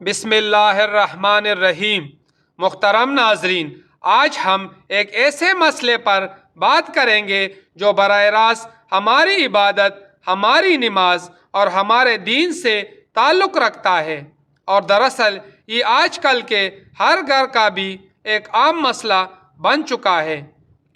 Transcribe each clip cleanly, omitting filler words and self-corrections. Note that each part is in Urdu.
بسم اللہ الرحمن الرحیم۔ محترم ناظرین، آج ہم ایک ایسے مسئلے پر بات کریں گے جو براہ راست ہماری عبادت، ہماری نماز اور ہمارے دین سے تعلق رکھتا ہے، اور دراصل یہ آج کل کے ہر گھر کا بھی ایک عام مسئلہ بن چکا ہے،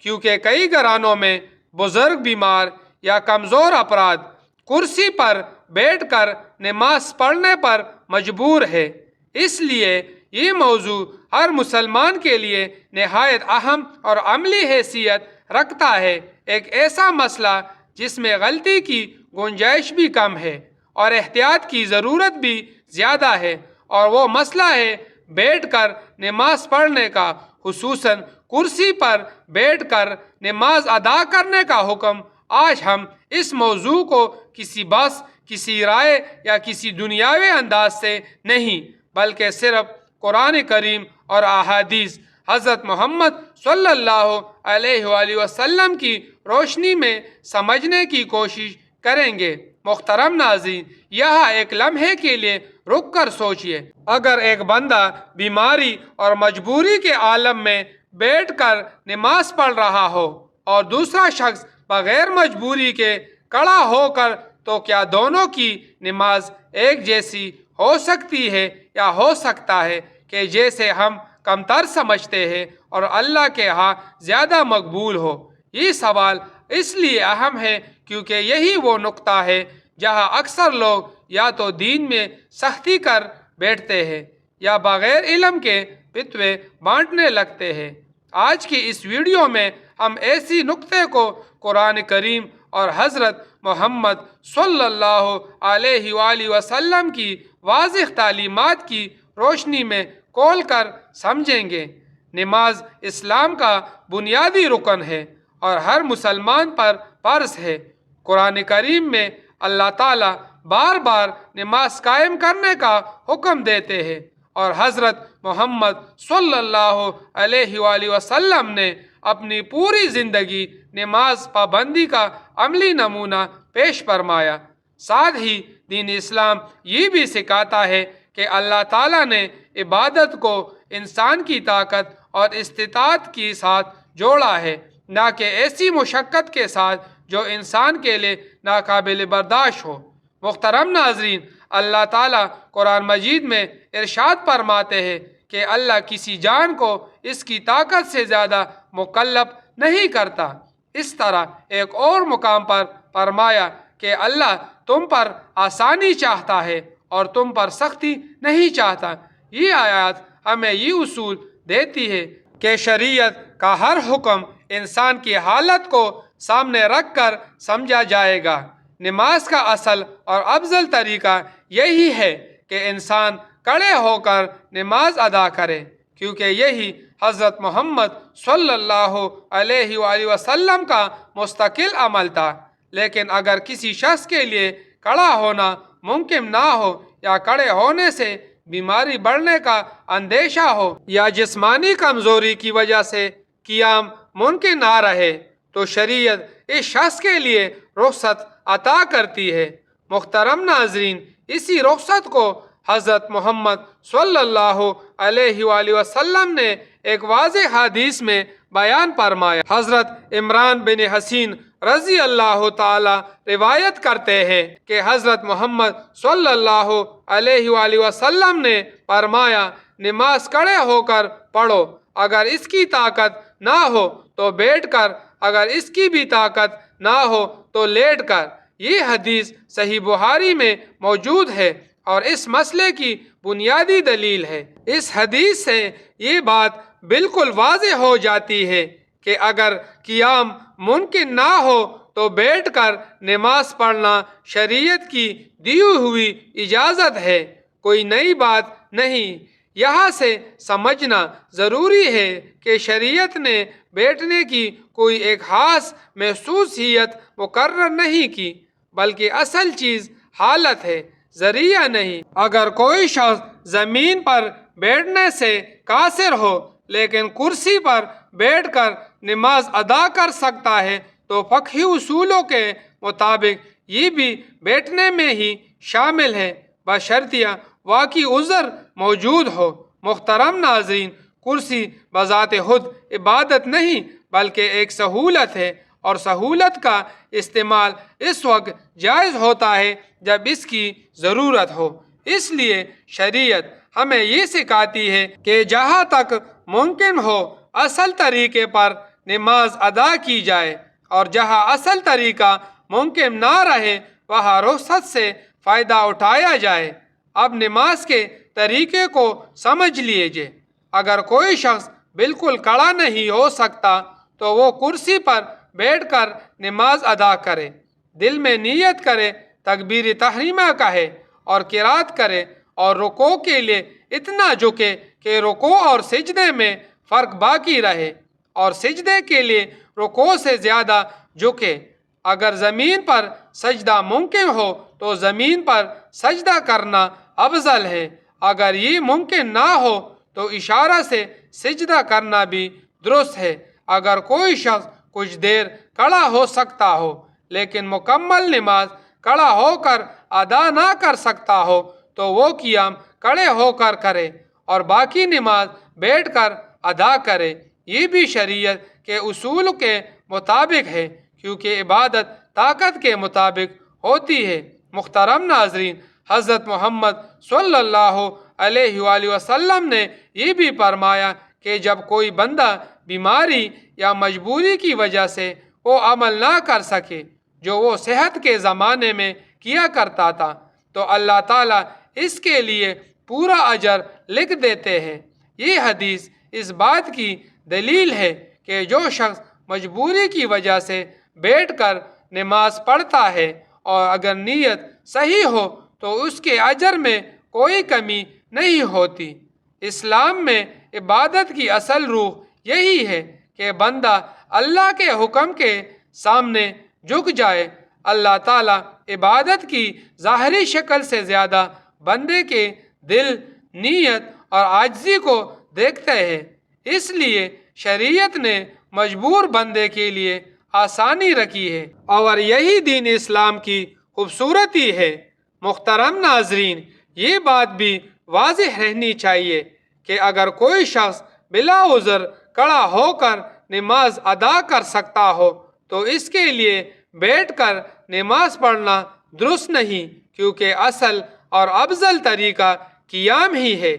کیونکہ کئی گھرانوں میں بزرگ، بیمار یا کمزور افراد کرسی پر بیٹھ کر نماز پڑھنے پر مجبور ہے۔ اس لیے یہ موضوع ہر مسلمان کے لیے نہایت اہم اور عملی حیثیت رکھتا ہے، ایک ایسا مسئلہ جس میں غلطی کی گنجائش بھی کم ہے اور احتیاط کی ضرورت بھی زیادہ ہے، اور وہ مسئلہ ہے بیٹھ کر نماز پڑھنے کا، خصوصاً کرسی پر بیٹھ کر نماز ادا کرنے کا حکم۔ آج ہم اس موضوع کو کسی بحث، کسی رائے یا کسی دنیاوی انداز سے نہیں، بلکہ صرف قرآن کریم اور احادیث حضرت محمد صلی اللہ علیہ وآلہ وسلم کی روشنی میں سمجھنے کی کوشش کریں گے۔ محترم ناظرین، یہاں ایک لمحے کے لیے رک کر سوچئے، اگر ایک بندہ بیماری اور مجبوری کے عالم میں بیٹھ کر نماز پڑھ رہا ہو اور دوسرا شخص بغیر مجبوری کے کھڑا ہو کر، تو کیا دونوں کی نماز ایک جیسی ہو سکتی ہے، یا ہو سکتا ہے کہ جیسے ہم کمتر سمجھتے ہیں اور اللہ کے ہاں زیادہ مقبول ہو؟ یہ سوال اس لیے اہم ہے کیونکہ یہی وہ نقطہ ہے جہاں اکثر لوگ یا تو دین میں سختی کر بیٹھتے ہیں یا بغیر علم کے فتوے بانٹنے لگتے ہیں۔ آج کی اس ویڈیو میں ہم ایسی نقطے کو قرآن کریم اور حضرت محمد صلی اللہ علیہ وآلہ وسلم کی واضح تعلیمات کی روشنی میں کھول کر سمجھیں گے۔ نماز اسلام کا بنیادی رکن ہے اور ہر مسلمان پر فرض ہے۔ قرآن کریم میں اللہ تعالیٰ بار بار نماز قائم کرنے کا حکم دیتے ہیں، اور حضرت محمد صلی اللہ علیہ وآلہ وسلم نے اپنی پوری زندگی نماز پابندی کا عملی نمونہ پیش فرمایا۔ ساتھ ہی دین اسلام یہ بھی سکھاتا ہے کہ اللہ تعالیٰ نے عبادت کو انسان کی طاقت اور استطاعت کے ساتھ جوڑا ہے، نہ کہ ایسی مشقت کے ساتھ جو انسان کے لیے ناقابل برداشت ہو۔ محترم ناظرین، اللہ تعالیٰ قرآن مجید میں ارشاد فرماتے ہیں کہ اللہ کسی جان کو اس کی طاقت سے زیادہ مکلف نہیں کرتا۔ اس طرح ایک اور مقام پر فرمایا کہ اللہ تم پر آسانی چاہتا ہے اور تم پر سختی نہیں چاہتا۔ یہ آیات ہمیں یہ اصول دیتی ہے کہ شریعت کا ہر حکم انسان کی حالت کو سامنے رکھ کر سمجھا جائے گا۔ نماز کا اصل اور افضل طریقہ یہی ہے کہ انسان کھڑے ہو کر نماز ادا کرے، کیونکہ یہی حضرت محمد صلی اللہ علیہ وآلہ وسلم کا مستقل عمل تھا۔ لیکن اگر کسی شخص کے لیے کھڑا ہونا ممکن نہ ہو، یا کھڑے ہونے سے بیماری بڑھنے کا اندیشہ ہو، یا جسمانی کمزوری کی وجہ سے قیام ممکن نہ رہے، تو شریعت اس شخص کے لیے رخصت عطا کرتی ہے۔ محترم ناظرین، اسی رخصت کو حضرت محمد صلی اللہ علیہ وآلہ وسلم نے ایک واضح حدیث میں بیان فرمایا۔ حضرت عمران بن حسین رضی اللہ تعالی روایت کرتے ہیں کہ حضرت محمد صلی اللہ علیہ وآلہ وسلم نے فرمایا، نماز کھڑے ہو کر پڑھو، اگر اس کی طاقت نہ ہو تو بیٹھ کر، اگر اس کی بھی طاقت نہ ہو تو لیٹ کر۔ یہ حدیث صحیح بخاری میں موجود ہے اور اس مسئلے کی بنیادی دلیل ہے۔ اس حدیث سے یہ بات بالکل واضح ہو جاتی ہے کہ اگر قیام ممکن نہ ہو تو بیٹھ کر نماز پڑھنا شریعت کی دی ہوئی اجازت ہے، کوئی نئی بات نہیں۔ یہاں سے سمجھنا ضروری ہے کہ شریعت نے بیٹھنے کی کوئی ایک خاص محسوسیت مقرر نہیں کی، بلکہ اصل چیز حالت ہے، ذریعہ نہیں۔ اگر کوئی شخص زمین پر بیٹھنے سے قاصر ہو لیکن کرسی پر بیٹھ کر نماز ادا کر سکتا ہے، تو فقہی اصولوں کے مطابق یہ بھی بیٹھنے میں ہی شامل ہے، بشرطیہ واقعی عذر موجود ہو۔ محترم ناظرین، کرسی بذات خود عبادت نہیں بلکہ ایک سہولت ہے، اور سہولت کا استعمال اس وقت جائز ہوتا ہے جب اس کی ضرورت ہو۔ اس لیے شریعت ہمیں یہ سکھاتی ہے کہ جہاں تک ممکن ہو اصل طریقے پر نماز ادا کی جائے، اور جہاں اصل طریقہ ممکن نہ رہے وہاں رخصت سے فائدہ اٹھایا جائے۔ اب نماز کے طریقے کو سمجھ لیجیے۔ اگر کوئی شخص بالکل کھڑا نہیں ہو سکتا تو وہ کرسی پر بیٹھ کر نماز ادا کرے، دل میں نیت کرے، تکبیر تحریمہ کہے اور قرات کرے، اور رکوع کے لیے اتنا جھکے کہ رکوع اور سجدے میں فرق باقی رہے، اور سجدے کے لیے رکوع سے زیادہ جھکے۔ اگر زمین پر سجدہ ممکن ہو تو زمین پر سجدہ کرنا افضل ہے۔ اگر یہ ممکن نہ ہو تو اشارہ سے سجدہ کرنا بھی درست ہے۔ اگر کوئی شخص کچھ دیر کھڑا ہو سکتا ہو لیکن مکمل نماز کھڑا ہو کر ادا نہ کر سکتا ہو تو وہ قیام کھڑے ہو کر کرے اور باقی نماز بیٹھ کر ادا کرے۔ یہ بھی شریعت کے اصول کے مطابق ہے، کیونکہ عبادت طاقت کے مطابق ہوتی ہے۔ محترم ناظرین، حضرت محمد صلی اللہ علیہ وآلہ وسلم نے یہ بھی فرمایا کہ جب کوئی بندہ بیماری یا مجبوری کی وجہ سے وہ عمل نہ کر سکے جو وہ صحت کے زمانے میں کیا کرتا تھا تو اللہ تعالیٰ اس کے لیے پورا اجر لکھ دیتے ہیں۔ یہ حدیث اس بات کی دلیل ہے کہ جو شخص مجبوری کی وجہ سے بیٹھ کر نماز پڑھتا ہے اور اگر نیت صحیح ہو تو اس کے اجر میں کوئی کمی نہیں ہوتی۔ اسلام میں عبادت کی اصل روح یہی ہے کہ بندہ اللہ کے حکم کے سامنے جھک جائے۔ اللہ تعالیٰ عبادت کی ظاہری شکل سے زیادہ بندے کے دل، نیت اور عاجزی کو دیکھتے ہیں۔ اس لیے شریعت نے مجبور بندے کے لیے آسانی رکھی ہے، اور یہی دین اسلام کی خوبصورتی ہے۔ محترم ناظرین، یہ بات بھی واضح رہنی چاہیے کہ اگر کوئی شخص بلا عذر کھڑا ہو کر نماز ادا کر سکتا ہو تو اس کے لیے بیٹھ کر نماز پڑھنا درست نہیں، کیونکہ اصل اور افضل طریقہ قیام ہی ہے۔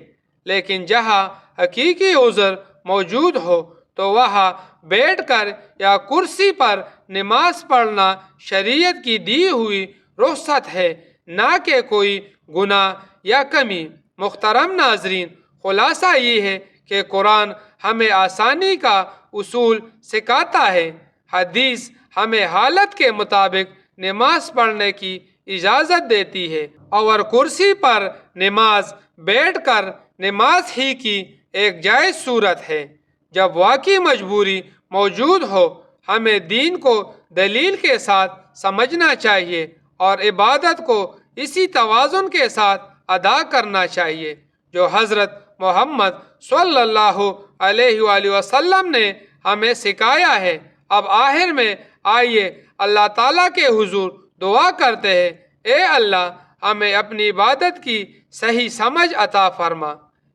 لیکن جہاں حقیقی عذر موجود ہو تو وہاں بیٹھ کر یا کرسی پر نماز پڑھنا شریعت کی دی ہوئی رخصت ہے، نہ کہ کوئی گناہ یا کمی۔ محترم ناظرین، خلاصہ یہ ہے کہ قرآن ہمیں آسانی کا اصول سکھاتا ہے، حدیث ہمیں حالت کے مطابق نماز پڑھنے کی اجازت دیتی ہے، اور کرسی پر نماز بیٹھ کر نماز ہی کی ایک جائز صورت ہے۔ جب واقعی مجبوری موجود ہو ہمیں دین کو دلیل کے ساتھ سمجھنا چاہیے اور عبادت کو اسی توازن کے ساتھ ادا کرنا چاہیے جو حضرت محمد صلی اللہ علیہ وآلہ وسلم نے ہمیں سکھایا ہے۔ اب آخر میں آئیے اللہ تعالیٰ کے حضور دعا کرتے ہیں، اے اللہ ہمیں اپنی عبادت کی صحیح سمجھ عطا فرما۔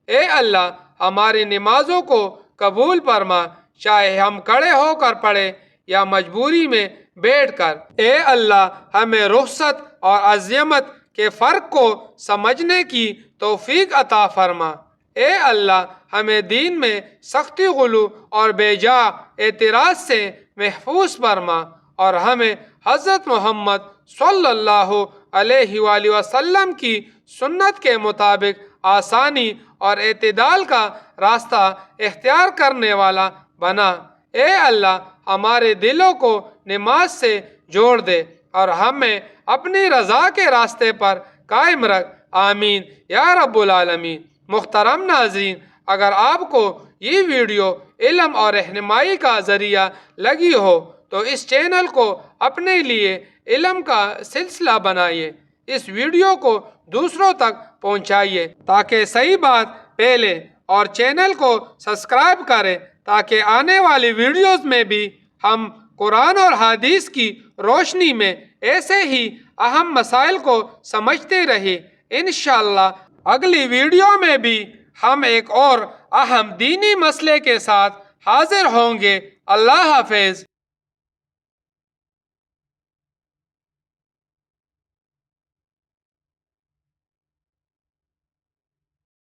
اے اللہ ہماری نمازوں کو قبول فرما، چاہے ہم کھڑے ہو کر پڑھیں یا مجبوری میں بیٹھ کر۔ اے اللہ ہمیں رخصت اور عزیمت کے فرق کو سمجھنے کی توفیق عطا فرما۔ اے اللہ ہمیں دین میں سختی، غلو اور بے جا اعتراض سے محفوظ فرما، اور ہمیں حضرت محمد صلی اللہ علیہ وآلہ وسلم کی سنت کے مطابق آسانی اور اعتدال کا راستہ اختیار کرنے والا بنا۔ اے اللہ ہمارے دلوں کو نماز سے جوڑ دے اور ہمیں اپنی رضا کے راستے پر قائم رکھ، آمین یا رب العالمین۔ محترم ناظرین، اگر آپ کو یہ ویڈیو علم اور رہنمائی کا ذریعہ لگی ہو تو اس چینل کو اپنے لیے علم کا سلسلہ بنائیے، اس ویڈیو کو دوسروں تک پہنچائیے تاکہ صحیح بات پھیلے، اور چینل کو سبسکرائب کریں تاکہ آنے والی ویڈیوز میں بھی ہم قرآن اور حدیث کی روشنی میں ایسے ہی اہم مسائل کو سمجھتے رہیں۔ انشاءاللہ اگلی ویڈیو میں بھی ہم ایک اور اہم دینی مسئلے کے ساتھ حاضر ہوں گے۔ اللہ حافظ۔